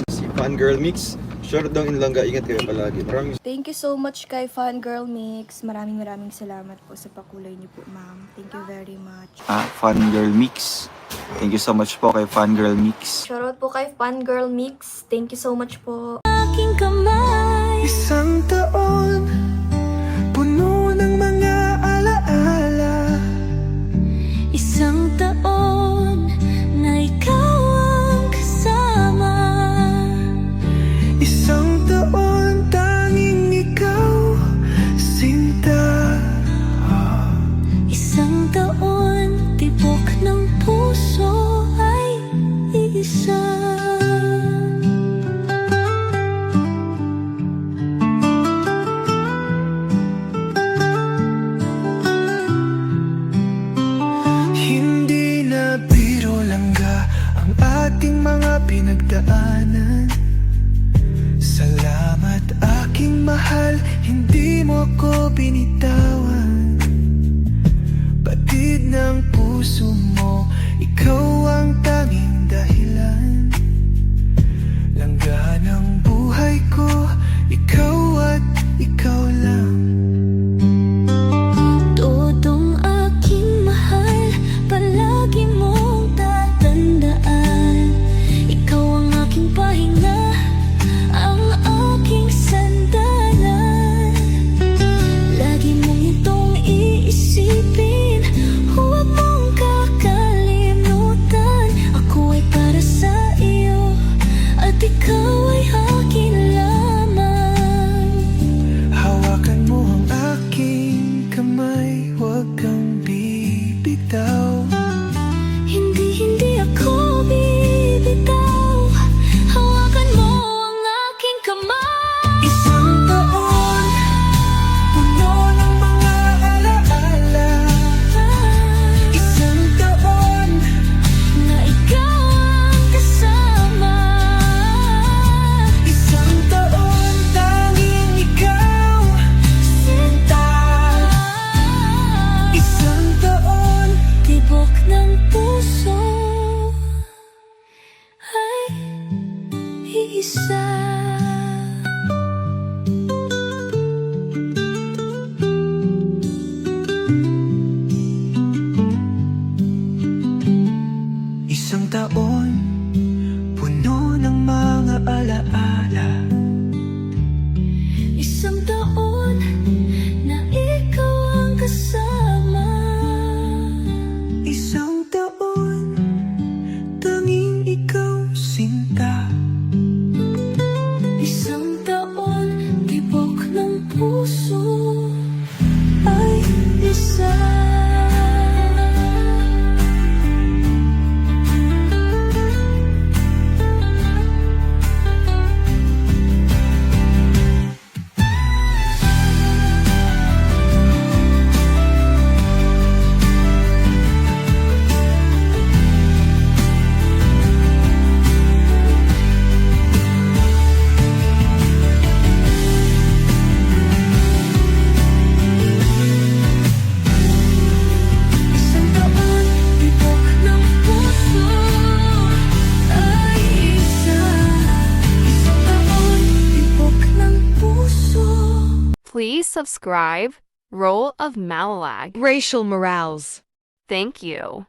Si Fangirl Mix. Short daw in Langga. Ingat kayo palagi. Maraming Thank you so much kay Fangirl Mix. Maraming salamat po sa pakulay niyo po, ma'am. Thank you very much. Fangirl Mix. Thank you so much po kay Fangirl Mix. Shoutout po kay Fangirl Mix. Thank you so much po. Aking kamay, Isang taon, puno ng mga alaala. isang taon na ikaw ang kasama. Isang taon, tanging ikaw, sinta. Isang taon, tibok ng puso ay iisa. Hindi na biro langga ang ating mga pinagdaanan. Salamat aking mahal, hindi mo ko binitawan. Batid ng puso mo, ikaw ang tanging dahilan. Langga ng buhay ko, ikaw at ikaw lang. Todong aking mahal, palagi mong tatandaan. Ikaw ang aking pahinga, ang aking sandalan. Lagi mong itong iisipin, huwag mong kakalimutan. Ako ay para sa iyo, at ikaw ay akin lamang. Hawakan mo ang aking kamay, huwag kang bibitaw. Hindi ako bibitaw. Hawakan mo ang aking kamay. Isang taon, puno ng mga alaala. Isang taon, Na ikaw ang kasama. isang taon, tanging ikaw, sinta. Isang taon, Tibok ng puso ay iisa. isang taon, puno ng mga alaala. Isang taon na ikaw ang kasama. Isang taon, tanging ikaw, sinta. Isang taon, tibok ng puso ay isa. Isang taon, tibok ng puso ay isa. Isang taon, tibok ng puso. Please subscribe Role of Malalag. Racial Morales. Thank you.